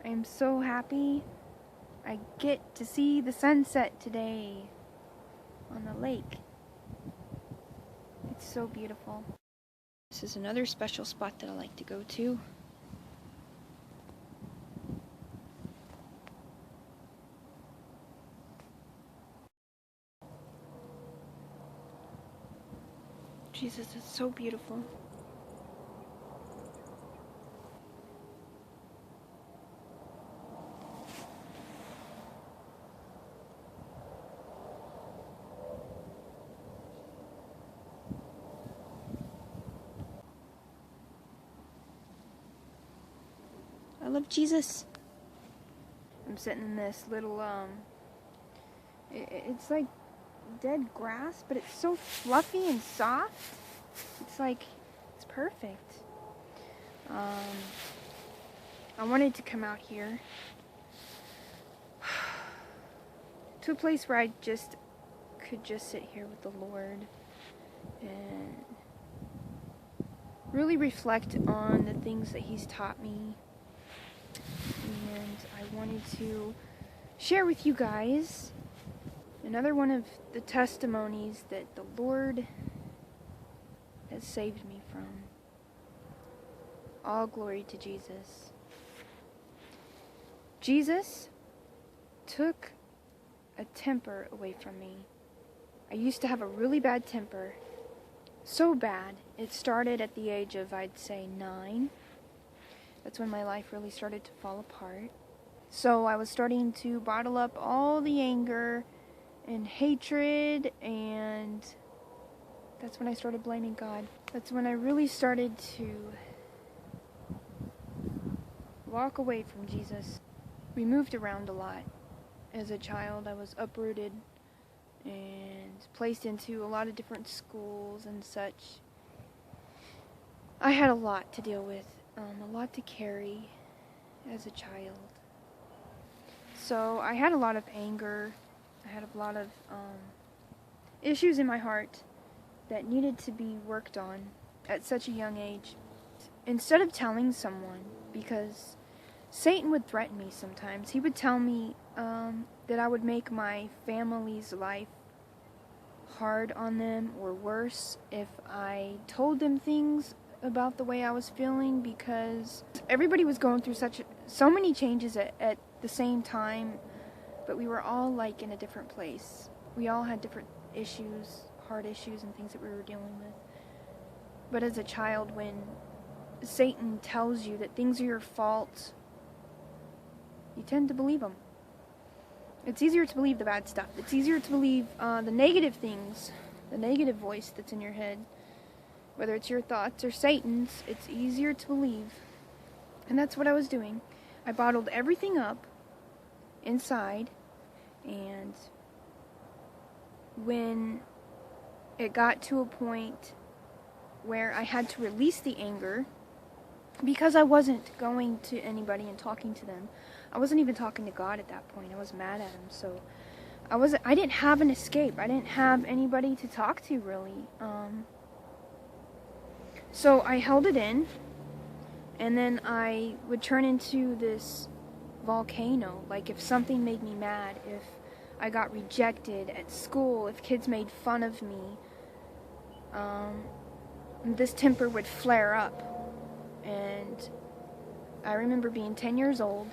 I am so happy I get to see the sunset today on the lake. It's so beautiful. This is another special spot that I like to go to. Jesus, it's so beautiful. I love Jesus. I'm sitting in this little, it's like dead grass, but it's so fluffy and soft. It's perfect. I wanted to come out here to a place where I could just sit here with the Lord and really reflect on the things that He's taught me. And I wanted to share with you guys another one of the testimonies that the Lord has saved me from. All glory to Jesus. Jesus took a temper away from me. I used to have a really bad temper. So bad. It started at the age of, I'd say, 9. That's when my life really started to fall apart. So I was starting to bottle up all the anger and hatred, and that's when I started blaming God. That's when I really started to walk away from Jesus. We moved around a lot. As a child, I was uprooted and placed into a lot of different schools and such. I had a lot to deal with, a lot to carry as a child. So I had a lot of anger. I had a lot of issues in my heart that needed to be worked on at such a young age. Instead of telling someone, because Satan would threaten me sometimes, he would tell me that I would make my family's life hard on them or worse if I told them things about the way I was feeling, because everybody was going through so many changes at the same time, but we were all like in a different place. We all had different issues, hard issues and things that we were dealing with. But as a child, when Satan tells you that things are your fault, you tend to believe him. It's easier to believe the bad stuff. It's easier to believe the negative things, the negative voice that's in your head. Whether it's your thoughts or Satan's, it's easier to believe. And that's what I was doing. I bottled everything up inside, and when it got to a point where I had to release the anger, because I wasn't going to anybody and talking to them. I wasn't even talking to God at that point. I was mad at him. So I didn't have an escape. I didn't have anybody to talk to, really. So I held it in, and then I would turn into this volcano. Like if something made me mad, if I got rejected at school, if kids made fun of me, this temper would flare up. And I remember being 10 years old,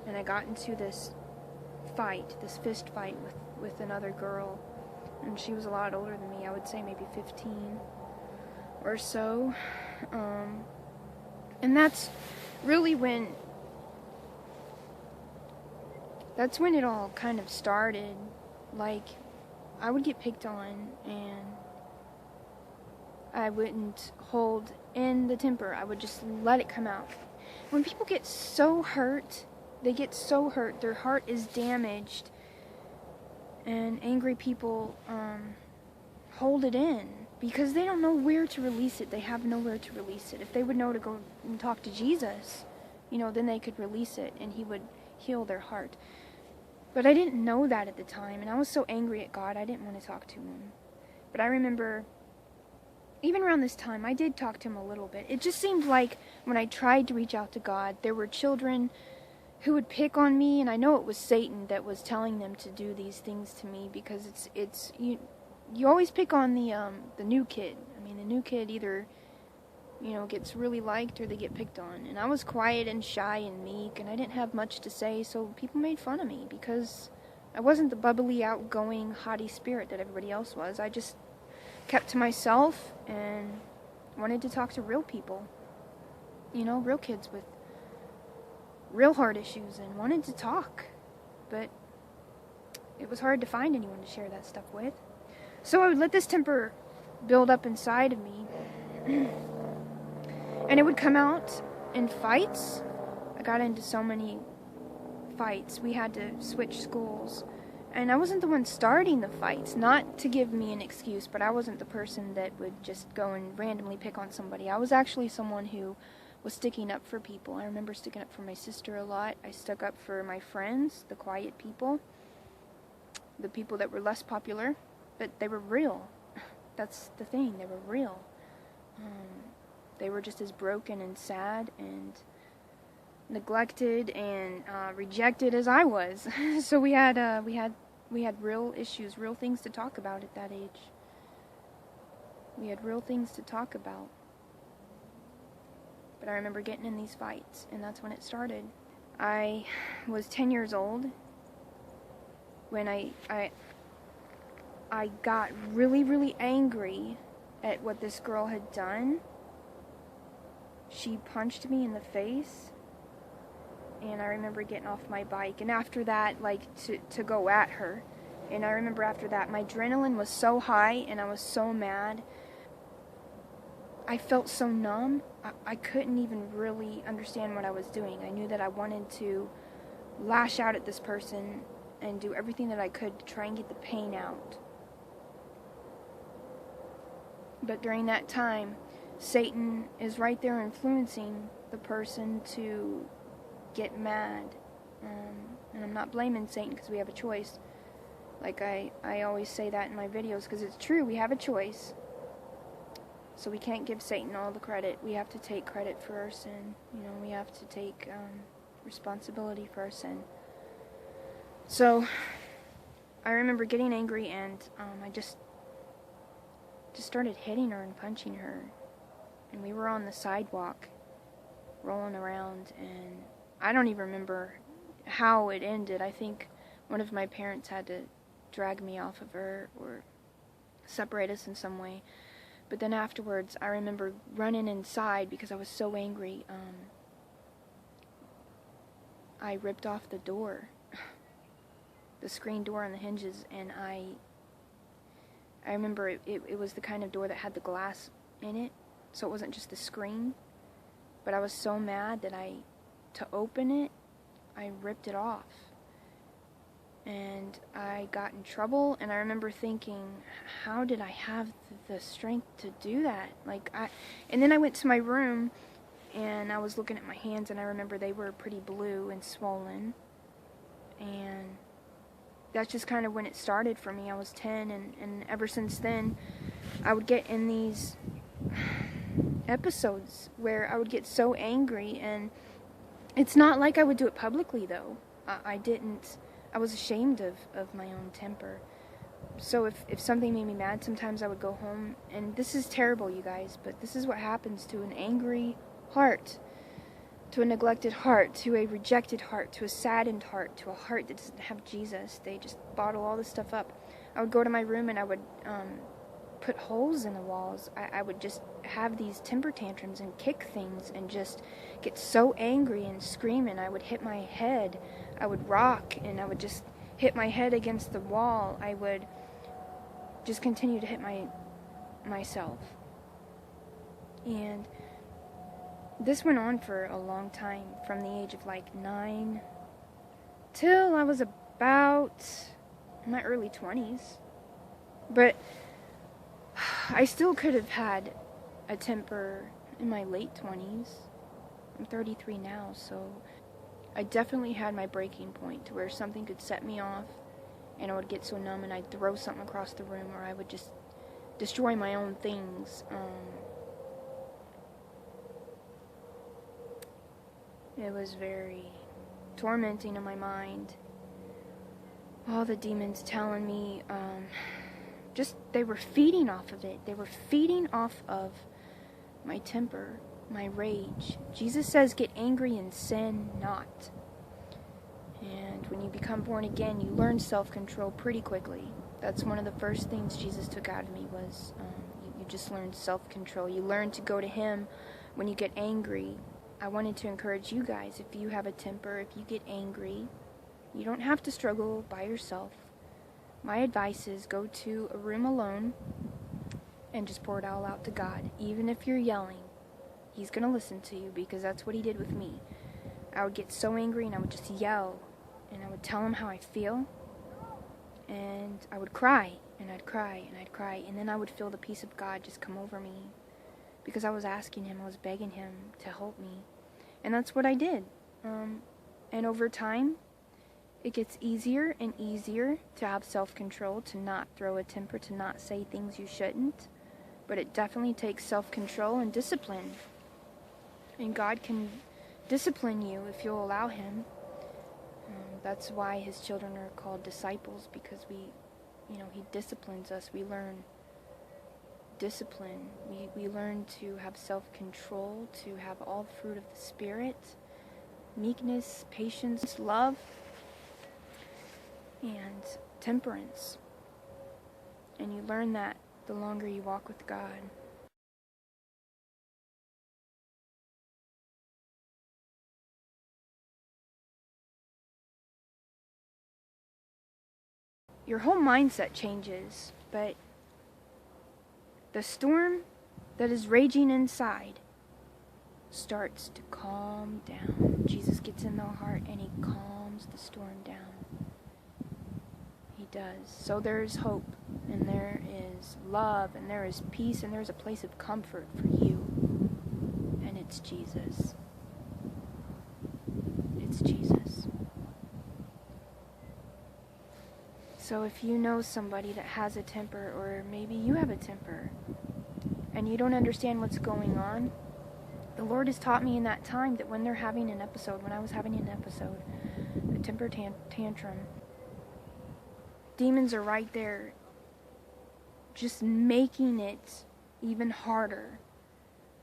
and I got into this fist fight with another girl, and she was a lot older than me. I would say maybe 15 or so, and that's really when it all kind of started. Like, I would get picked on, and I wouldn't hold in the temper. I would just let it come out. When people get so hurt, their heart is damaged, and angry people hold it in because they don't know where to release it. They have nowhere to release it. If they would know to go and talk to Jesus, then they could release it and he would heal their heart. But I didn't know that at the time, and I was so angry at God, I didn't want to talk to him. But I remember even around this time, I did talk to him a little bit. It just seemed like when I tried to reach out to God, there were children who would pick on me, and I know it was Satan that was telling them to do these things to me, because it's you always pick on the new kid. I mean, the new kid either, gets really liked or they get picked on. And I was quiet and shy and meek, and I didn't have much to say, so people made fun of me because I wasn't the bubbly, outgoing, haughty spirit that everybody else was. I just kept to myself and wanted to talk to real people. Real kids with real hard issues, and wanted to talk. But it was hard to find anyone to share that stuff with. So I would let this temper build up inside of me. And it would come out in fights. I got into so many fights. We had to switch schools. And I wasn't the one starting the fights. Not to give me an excuse, but I wasn't the person that would just go and randomly pick on somebody. I was actually someone who was sticking up for people. I remember sticking up for my sister a lot. I stuck up for my friends, the quiet people, the people that were less popular, but they were real. That's the thing, they were real. They were just as broken and sad and neglected and rejected as I was. So we had real issues, real things to talk about at that age. We had real things to talk about. But I remember getting in these fights, and that's when it started. I was 10 years old when I got really, really angry at what this girl had done. She punched me in the face, and I remember getting off my bike, and after that, to go at her. And I remember after that, my adrenaline was so high, and I was so mad. I felt so numb. I couldn't even really understand what I was doing. I knew that I wanted to lash out at this person and do everything that I could to try and get the pain out. But during that time, Satan is right there influencing the person to get mad. And I'm not blaming Satan, because we have a choice. Like I always say that in my videos, because it's true, we have a choice. So we can't give Satan all the credit. We have to take credit for our sin. We have to take responsibility for our sin. So I remember getting angry, and I just started hitting her and punching her. And we were on the sidewalk rolling around, and I don't even remember how it ended. I think one of my parents had to drag me off of her or separate us in some way. But then afterwards, I remember running inside because I was so angry. I ripped off the door, the screen door on the hinges, and I remember it was the kind of door that had the glass in it, so it wasn't just the screen. But I was so mad that to open it, I ripped it off. And I got in trouble, and I remember thinking, how did I have the strength to do that? And then I went to my room, and I was looking at my hands, and I remember they were pretty blue and swollen. And that's just kind of when it started for me. I was 10, and ever since then, I would get in these episodes where I would get so angry, and it's not like I would do it publicly, though. I was ashamed of my own temper. So if something made me mad, sometimes I would go home, and this is terrible, you guys, but this is what happens to an angry heart, to a neglected heart, to a rejected heart, to a saddened heart, to a heart that doesn't have Jesus. They just bottle all this stuff up. I would go to my room, and I would put holes in the walls. I would just have these temper tantrums and kick things and just get so angry and scream, and I would hit my head. I would rock, and I would just hit my head against the wall. I would just continue to hit myself. And this went on for a long time, from the age of 9 till I was about in my early 20s. But I still could have had a temper in my late 20s. I'm 33 now, so I definitely had my breaking point to where something could set me off, and I would get so numb, and I'd throw something across the room, or I would just destroy my own things. It was very tormenting in my mind. All the demons telling me, they were feeding off of it. They were feeding off of my temper, my rage. Jesus says, get angry and sin not. And when you become born again, you learn self-control pretty quickly. That's one of the first things Jesus took out of me was, you just learn self-control. You learn to go to Him when you get angry. I wanted to encourage you guys, if you have a temper, if you get angry, you don't have to struggle by yourself. My advice is go to a room alone and just pour it all out to God. Even if you're yelling, He's going to listen to you, because that's what He did with me. I would get so angry and I would just yell, and I would tell Him how I feel, and I would cry, and I'd cry, and I'd cry, and then I would feel the peace of God just come over me, because I was asking Him, I was begging Him to help me, and that's what I did. And over time, it gets easier and easier to have self-control, to not throw a temper, to not say things you shouldn't. But it definitely takes self-control and discipline. And God can discipline you if you'll allow Him. That's why His children are called disciples, because He disciplines us. We learn discipline. We learn to have self-control, to have all the fruit of the Spirit, meekness, patience, love, and temperance. And you learn that the longer you walk with God. Your whole mindset changes, but the storm that is raging inside starts to calm down. Jesus gets in the heart and He calms the storm down. He does. So there is hope, and there is love, and there is peace, and there's a place of comfort for you. And it's Jesus. It's Jesus. So if you know somebody that has a temper, or maybe you have a temper, and you don't understand what's going on, the Lord has taught me in that time that when they're having an episode, when I was having an episode, a temper tantrum, demons are right there, just making it even harder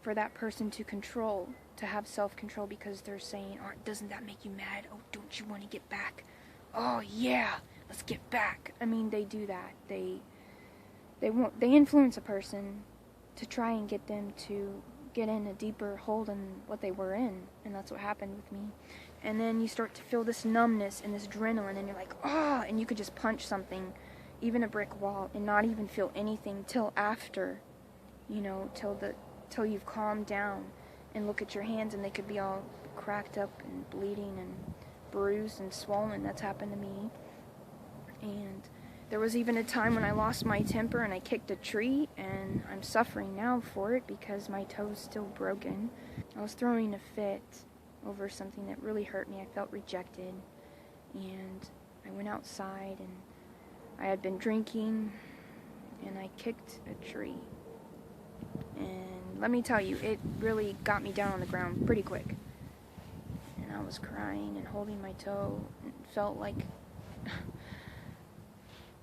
for that person to control, to have self-control, because they're saying, oh, doesn't that make you mad? Oh, don't you want to get back? Oh, yeah, let's get back. I mean, they do that. They influence a person to try and get them to get in a deeper hole than what they were in, and that's what happened with me. And then you start to feel this numbness and this adrenaline, and you're like, ah, and you could just punch something, even a brick wall, and not even feel anything till after, till you've calmed down, and look at your hands, and they could be all cracked up and bleeding and bruised and swollen. That's happened to me. And there was even a time when I lost my temper and I kicked a tree, and I'm suffering now for it because my toe's still broken. I was throwing a fit over something that really hurt me. I felt rejected, and I went outside, and I had been drinking, and I kicked a tree. And let me tell you, it really got me down on the ground pretty quick. And I was crying and holding my toe, and felt like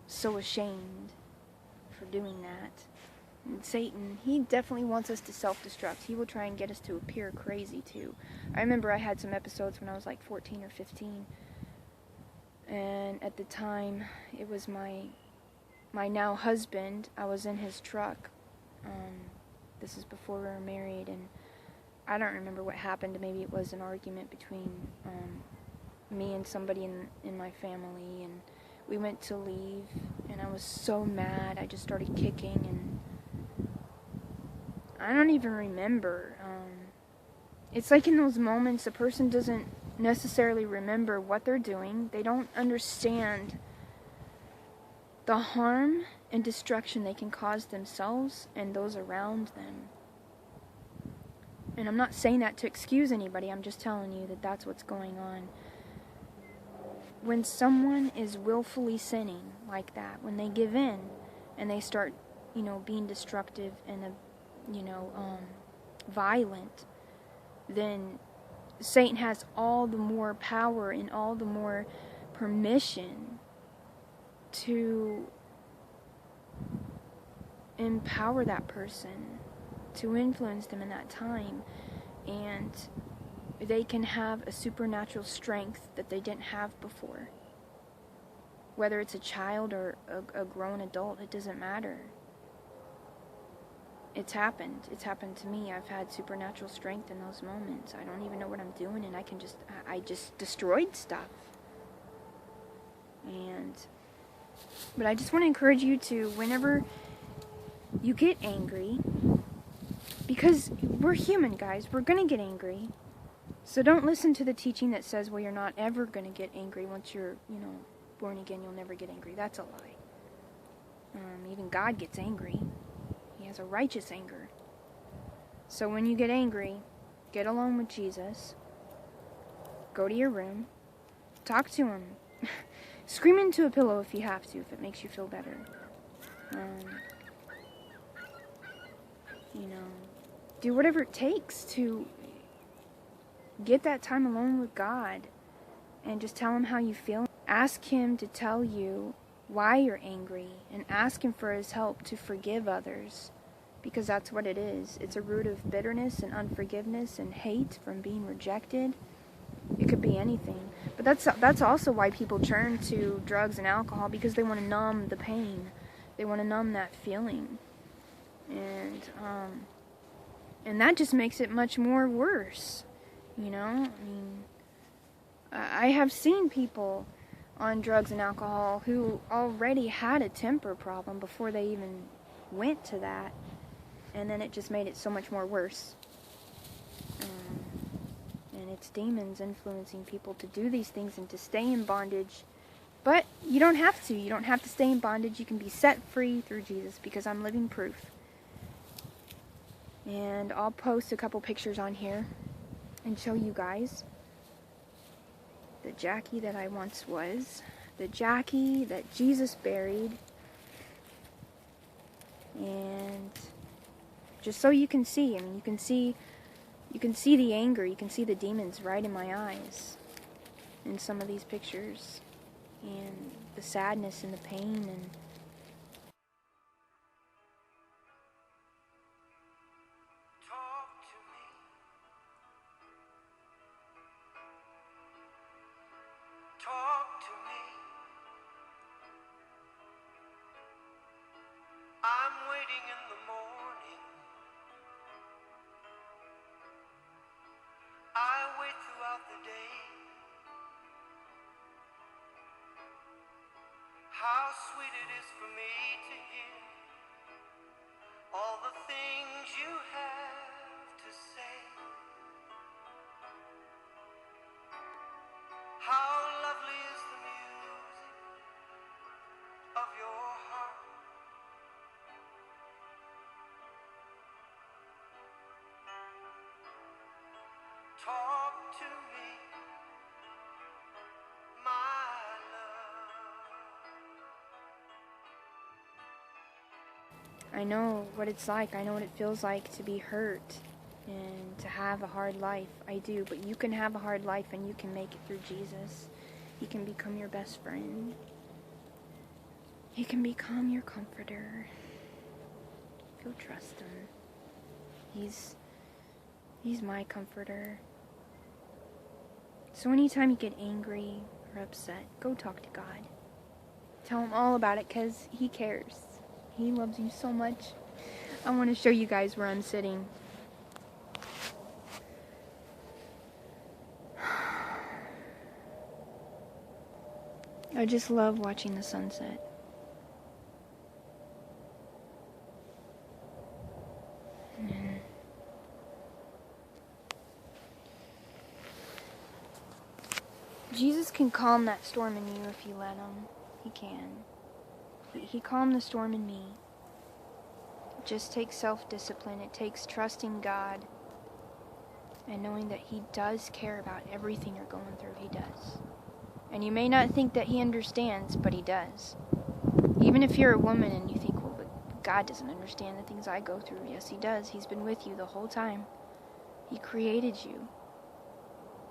so ashamed for doing that. And Satan, he definitely wants us to self-destruct. He will try and get us to appear crazy too. I remember I had some episodes when I was like 14 or 15, and at the time it was my now husband. I was in his truck. This is before we were married, and I don't remember what happened. Maybe it was an argument between me and somebody in my family, and we went to leave, and I was so mad. I just started kicking, and I don't even remember. It's like in those moments, a person doesn't necessarily remember what they're doing. They don't understand the harm and destruction they can cause themselves and those around them. And I'm not saying that to excuse anybody. I'm just telling you that that's what's going on. When someone is willfully sinning like that, when they give in and they start, being destructive and, violent, then Satan has all the more power and all the more permission to empower that person, to influence them in that time, and they can have a supernatural strength that they didn't have before. Whether it's a child or a grown adult, it doesn't matter. It's happened. It's happened to me. I've had supernatural strength in those moments. I don't even know what I'm doing, and I just destroyed stuff. But I just want to encourage you to, whenever you get angry, because we're human, guys, we're going to get angry. So don't listen to the teaching that says, well, you're not ever going to get angry once you're, born again, you'll never get angry. That's a lie. Even God gets angry. He has a righteous anger. So when you get angry, get alone with Jesus. Go to your room. Talk to him. Scream into a pillow if you have to, if it makes you feel better. Do whatever it takes to get that time alone with God and just tell him how you feel. Ask him to tell you why you're angry, and ask him for his help to forgive others, because that's what it is. It's a root of bitterness and unforgiveness and hate from being rejected. It could be anything. But that's also why people turn to drugs and alcohol, because they want to numb the pain. They want to numb that feeling. And that just makes it much more worse. I have seen people on drugs and alcohol who already had a temper problem before they even went to that, and then it just made it so much more worse. And it's demons influencing people to do these things and to stay in bondage. But you don't have to. You don't have to stay in bondage. You can be set free through Jesus, because I'm living proof. And I'll post a couple pictures on here and show you guys the Jackie that I once was, the Jackie that Jesus buried, and just so you can see. You can see the anger, you can see the demons right in my eyes in some of these pictures, and the sadness and the pain. And talk to me. I'm waiting in the morning. I wait throughout the day. How sweet it is for me to hear all the things you have to say. How lovely is the music of your heart. Talk to me, my love. I know what it's like. I know what it feels like to be hurt and to have a hard life. I do. But you can have a hard life and you can make it through Jesus. He can become your best friend. He can become your comforter. If you'll trust him. He's my comforter. So anytime you get angry or upset, go talk to God. Tell him all about it, because he cares. He loves you so much. I want to show you guys where I'm sitting. I just love watching the sunset. Jesus can calm that storm in you if you let him. He can. He calmed the storm in me. It just takes self-discipline. It takes trusting God and knowing that he does care about everything you're going through. He does. And you may not think that he understands, but he does. Even if you're a woman and you think, well, but God doesn't understand the things I go through. Yes, He does. He's been with you the whole time. He created you.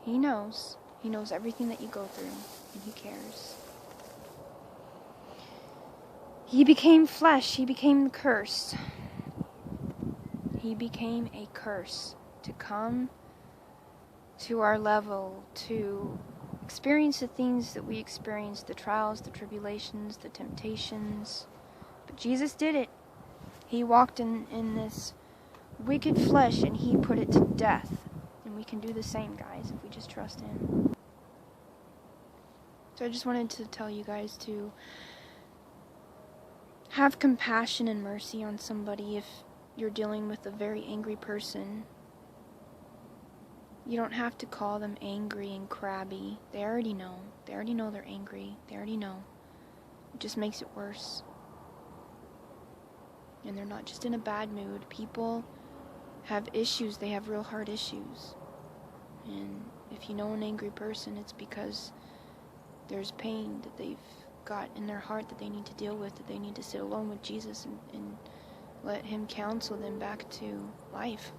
He knows. He knows everything that you go through, and He cares. He became flesh. He became the curse. He became a curse to come to our level, to experience the things that we experience, the trials, the tribulations, the temptations. But Jesus did it. He walked in this wicked flesh, and He put it to death. And we can do the same, guys, if we just trust Him. So I just wanted to tell you guys to have compassion and mercy on somebody if you're dealing with a very angry person. You don't have to call them angry and crabby. They already know. They already know they're angry. They already know. It just makes it worse. And they're not just in a bad mood. People have issues. They have real hard issues. And if you know an angry person, it's because there's pain that they've got in their heart that they need to deal with, that they need to sit alone with Jesus and let Him counsel them back to life.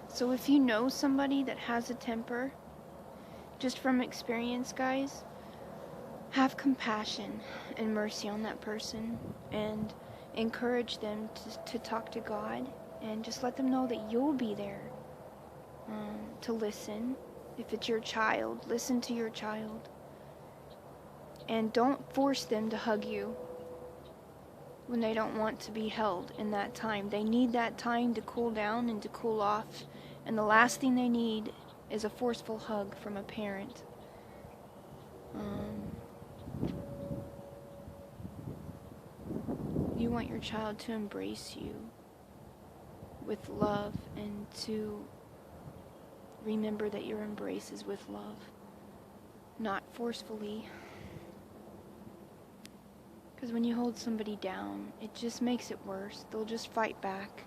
So if you know somebody that has a temper, just from experience, guys, have compassion and mercy on that person and encourage them to talk to God, and just let them know that you'll be there to listen. If it's your child, listen to your child. And don't force them to hug you when they don't want to be held in that time. They need that time to cool down and to cool off. And the last thing they need is a forceful hug from a parent. You want your child to embrace you with love, and to remember that your embrace is with love, not forcefully. Because when you hold somebody down, it just makes it worse. They'll just fight back.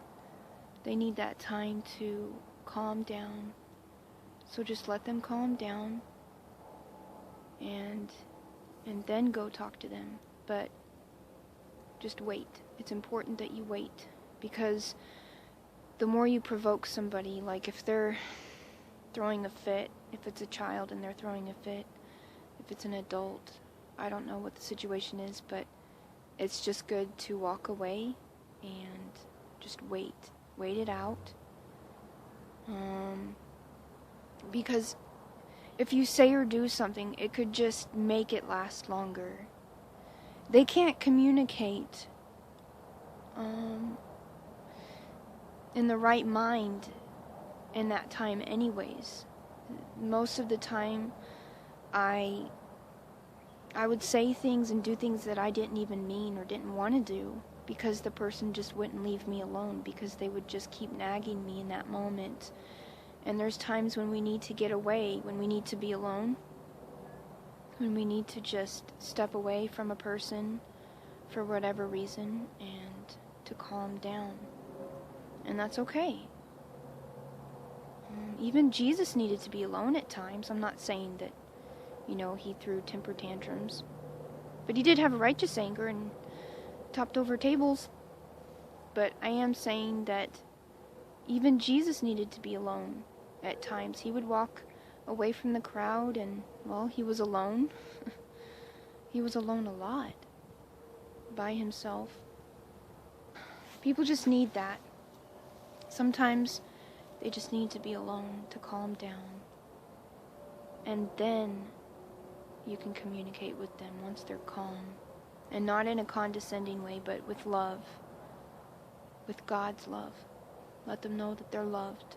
They need that time to calm down. So just let them calm down, and then go talk to them. But just wait. It's important that you wait, because the more you provoke somebody, like if they're throwing a fit, if it's a child and they're throwing a fit, if it's an adult, I don't know what the situation is, but it's just good to walk away and just wait it out. Because if you say or do something, it could just make it last longer. They can't communicate in the right mind in that time anyways. Most of the time, I would say things and do things that I didn't even mean or didn't want to do, because the person just wouldn't leave me alone, because they would just keep nagging me in that moment. And there's times when we need to get away, when we need to be alone, when we need to just step away from a person for whatever reason and to calm down. And that's okay. Even Jesus needed to be alone at times. I'm not saying that, He threw temper tantrums. But He did have a righteous anger and topped over tables. But I am saying that even Jesus needed to be alone at times. He would walk away from the crowd and, well, He was alone. He was alone a lot. By Himself. People just need that. Sometimes they just need to be alone to calm down. And then you can communicate with them once they're calm. And not in a condescending way, but with love. With God's love. Let them know that they're loved.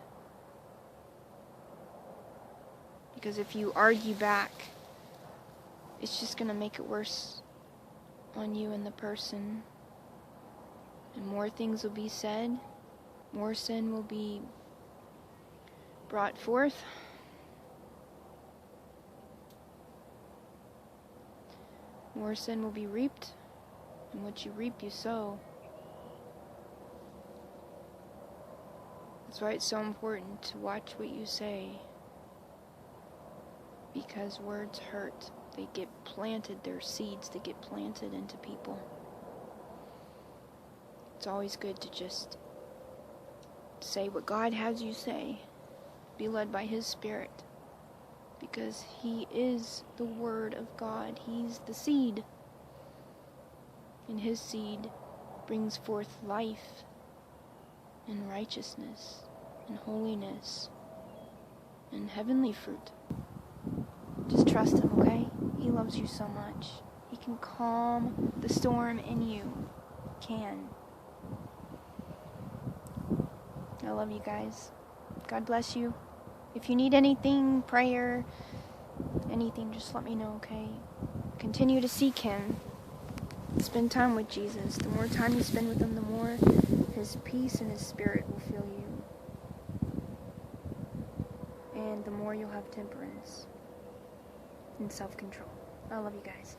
Because if you argue back, it's just going to make it worse on you and the person. And more things will be said. More sin will be brought forth. More sin will be reaped. And what you reap, you sow. That's why it's so important to watch what you say. Because words hurt. They get planted, they're seeds that get planted into people. It's always good to just say what God has you say. Be led by His Spirit. Because He is the Word of God. He's the seed. And His seed brings forth life and righteousness and holiness and heavenly fruit. Just trust Him, okay? He loves you so much. He can calm the storm in you. He can. I love you guys. God bless you. If you need anything, prayer, anything, just let me know, okay? Continue to seek Him. Spend time with Jesus. The more time you spend with Him, the more His peace and His Spirit will fill you. And the more you'll have temperance and self-control. I love you guys.